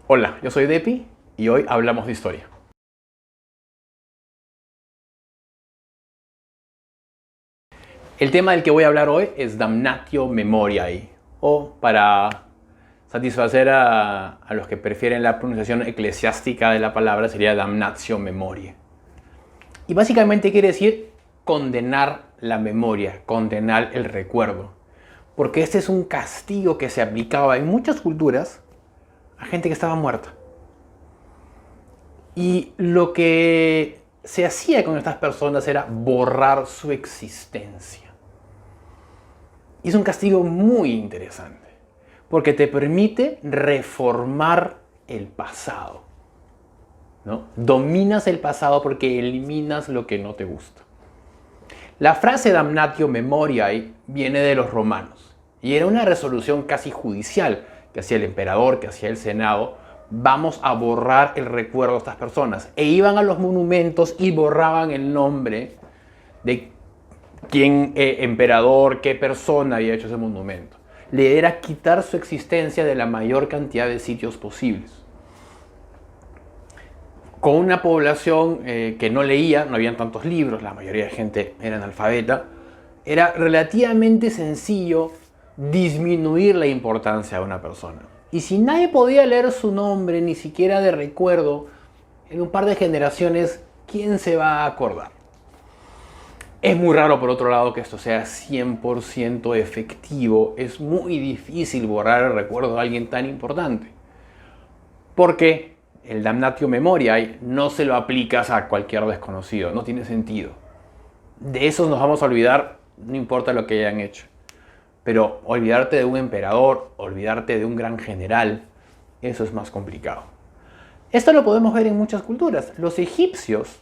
Hola, yo soy Depi y hoy hablamos de historia. El tema del que voy a hablar hoy es Damnatio Memoriae, o para satisfacer a los que prefieren la pronunciación eclesiástica de la palabra sería Damnatio Memoriae. Y básicamente quiere decir condenar la memoria, condenar el recuerdo. Porque este es un castigo que se aplicaba en muchas culturas a gente que estaba muerta. Y lo que se hacía con estas personas era borrar su existencia. Y es un castigo muy interesante, porque te permite reformar el pasado, ¿no? Dominas el pasado porque eliminas lo que no te gusta. La frase damnatio memoriae viene de los romanos y era una resolución casi judicial que hacía el emperador, que hacía el senado. Vamos a borrar el recuerdo de estas personas. E iban a los monumentos y borraban el nombre de quién emperador, qué persona había hecho ese monumento. Le era quitar su existencia de la mayor cantidad de sitios posibles. Con una población que no leía, no habían tantos libros, la mayoría de gente era analfabeta, era relativamente sencillo disminuir la importancia de una persona. Y si nadie podía leer su nombre, ni siquiera de recuerdo, en un par de generaciones, ¿quién se va a acordar? Es muy raro, por otro lado, que esto sea 100% efectivo. Es muy difícil borrar el recuerdo de alguien tan importante. Porque el damnatio memoriae no se lo aplicas a cualquier desconocido. No tiene sentido. De esos nos vamos a olvidar, no importa lo que hayan hecho. Pero olvidarte de un emperador, olvidarte de un gran general, eso es más complicado. Esto lo podemos ver en muchas culturas. Los egipcios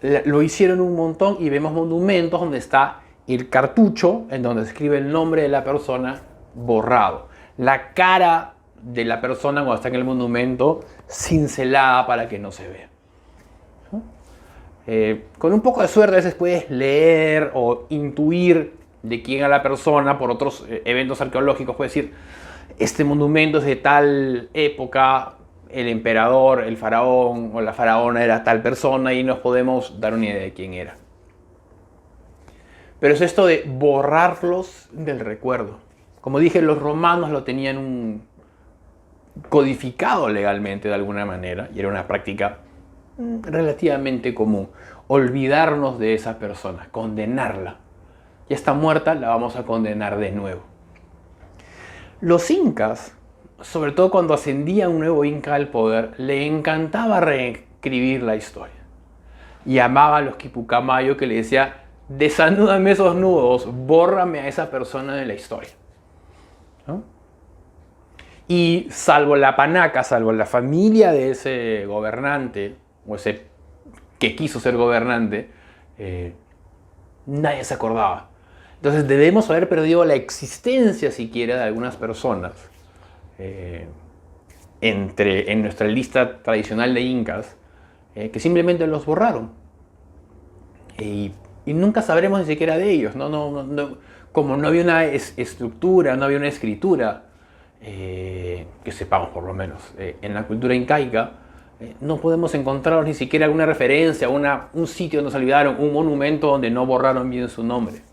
lo hicieron un montón y vemos monumentos donde está el cartucho, en donde escribe el nombre de la persona borrado. La cara de la persona cuando está en el monumento cincelada para que no se vea. Con un poco de suerte a veces puedes leer o intuir de quién era la persona por otros eventos arqueológicos. Puedes decir, este monumento es de tal época, el emperador, el faraón o la faraona era tal persona y nos podemos dar una idea de quién era. Pero es esto de borrarlos del recuerdo. Como dije, los romanos lo tenían codificado legalmente de alguna manera y era una práctica relativamente común. Olvidarnos de esa persona, condenarla. Ya está muerta, la vamos a condenar de nuevo. Los incas, sobre todo cuando ascendía un nuevo inca al poder, le encantaba reescribir la historia. Y amaba a los quipucamayo que le decía, desanúdame esos nudos, bórrame a esa persona de la historia. ¿No? Y salvo la panaca, salvo la familia de ese gobernante, o ese que quiso ser gobernante, nadie se acordaba. Entonces debemos haber perdido la existencia siquiera de algunas personas en nuestra lista tradicional de incas, que simplemente los borraron. Y nunca sabremos ni siquiera de ellos. Como no había una estructura, no había una escritura, que sepamos por lo menos, en la cultura incaica, no podemos encontrar ni siquiera alguna referencia, un sitio donde se olvidaron, un monumento donde no borraron bien su nombre.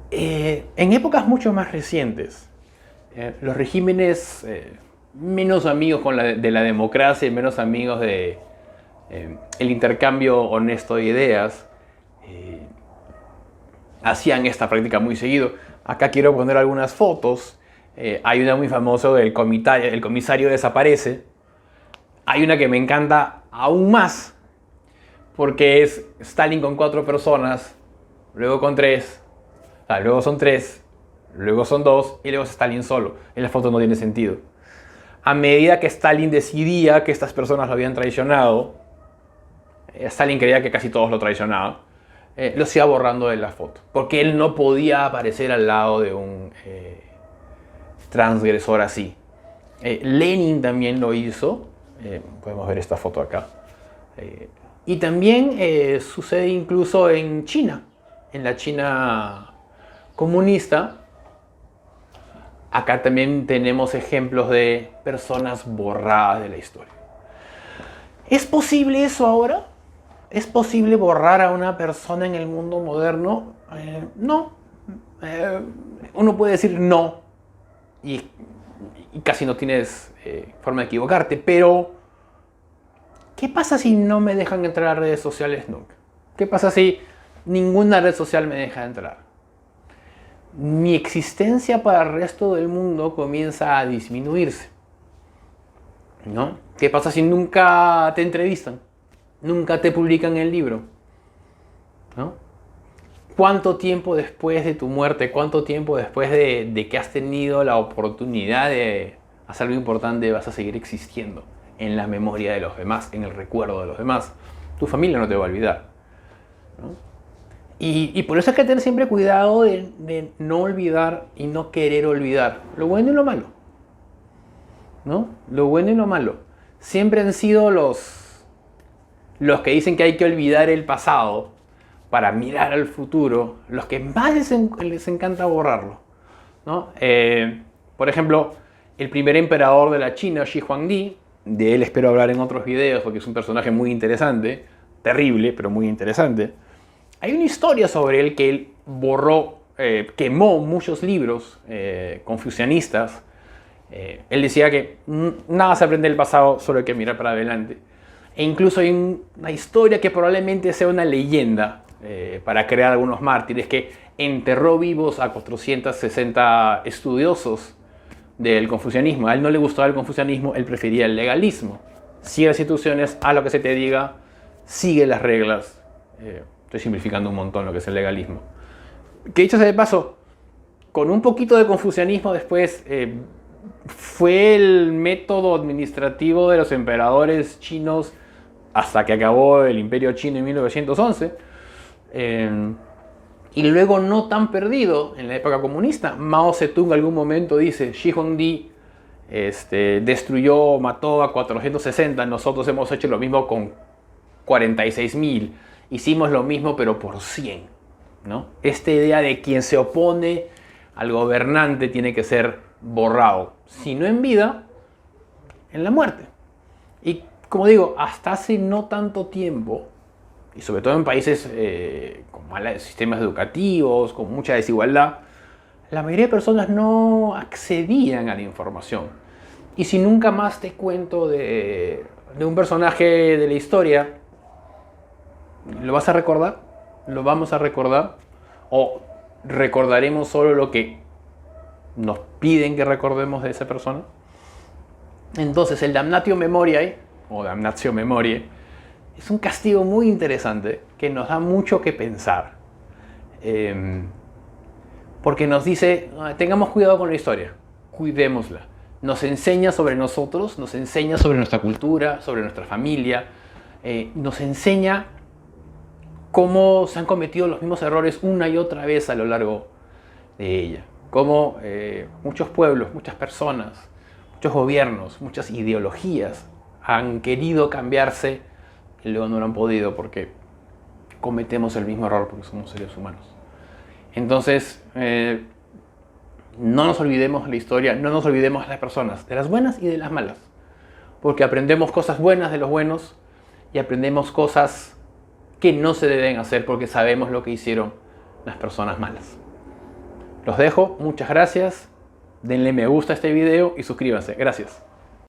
En épocas mucho más recientes, los regímenes menos amigos de la democracia y menos amigos de el intercambio honesto de ideas, hacían esta práctica muy seguido. Acá quiero poner algunas fotos. Hay una muy famosa del el comisario desaparece. Hay una que me encanta aún más, porque es Stalin con 4 personas, luego con 3, luego son 3, luego son 2 y luego es Stalin solo. En la foto no tiene sentido. A medida que Stalin decidía que estas personas lo habían traicionado, Stalin creía que casi todos lo traicionaban, los iba borrando de la foto, porque él no podía aparecer al lado de un transgresor así. Lenin también lo hizo. Podemos ver esta foto acá. Y también sucede incluso en China, en la China comunista. acá también tenemos ejemplos de personas borradas de la historia. ¿Es posible eso ahora? ¿Es posible borrar a una persona en el mundo moderno? No. Uno puede decir no y casi no tienes forma de equivocarte, pero ¿qué pasa si no me dejan entrar a redes sociales nunca? ¿Qué pasa si ninguna red social me deja entrar? Mi existencia para el resto del mundo comienza a disminuirse, ¿no? ¿Qué pasa si nunca te entrevistan? Nunca te publican el libro, ¿no? ¿Cuánto tiempo después de tu muerte, cuánto tiempo después de que has tenido la oportunidad de hacer algo importante vas a seguir existiendo en la memoria de los demás, en el recuerdo de los demás? Tu familia no te va a olvidar, ¿no? Y por eso hay que tener siempre cuidado de no olvidar y no querer olvidar lo bueno y lo malo, ¿no? Lo bueno y lo malo. Siempre han sido los que dicen que hay que olvidar el pasado para mirar al futuro, los que más les encanta borrarlo, ¿no? Por ejemplo, el primer emperador de la China, Shi Huangdi, de él espero hablar en otros videos porque es un personaje muy interesante, terrible, pero muy interesante. Hay una historia sobre él que él borró, quemó muchos libros confucianistas. Él decía que nada se aprende del pasado, solo hay que mirar para adelante. E incluso hay una historia que probablemente sea una leyenda para crear algunos mártires, que enterró vivos a 460 estudiosos del confucianismo. A él no le gustaba el confucianismo, él prefería el legalismo. Sigue las instituciones, haz lo que se te diga, sigue las reglas. Estoy simplificando un montón lo que es el legalismo. Que dicho sea de paso, con un poquito de confucianismo después fue el método administrativo de los emperadores chinos hasta que acabó el Imperio Chino en 1911. Y luego no tan perdido en la época comunista. Mao Zedong en algún momento dice, Shi Huangdi destruyó, mató a 460, nosotros hemos hecho lo mismo con 46.000. Hicimos lo mismo pero por 100, ¿no? Esta idea de quien se opone al gobernante tiene que ser borrado, si no en vida, en la muerte. Y como digo, hasta hace no tanto tiempo, y sobre todo en países con malos sistemas educativos, con mucha desigualdad, la mayoría de personas no accedían a la información. Y si nunca más te cuento de un personaje de la historia, ¿lo vas a recordar? ¿Lo vamos a recordar? ¿O recordaremos solo lo que nos piden que recordemos de esa persona? Entonces el damnatio memoriae, o damnatio memoriae, es un castigo muy interesante que nos da mucho que pensar. Porque nos dice, tengamos cuidado con la historia, cuidémosla. Nos enseña sobre nosotros, nos enseña sobre nuestra cultura, sobre nuestra familia, nos enseña cómo se han cometido los mismos errores una y otra vez a lo largo de ella. Cómo muchos pueblos, muchas personas, muchos gobiernos, muchas ideologías han querido cambiarse y luego no lo han podido porque cometemos el mismo error porque somos seres humanos. Entonces, no nos olvidemos de la historia, no nos olvidemos de las personas, de las buenas y de las malas. Porque aprendemos cosas buenas de los buenos y aprendemos cosas que no se deben hacer porque sabemos lo que hicieron las personas malas. Los dejo, muchas gracias, denle me gusta a este video y suscríbanse. Gracias.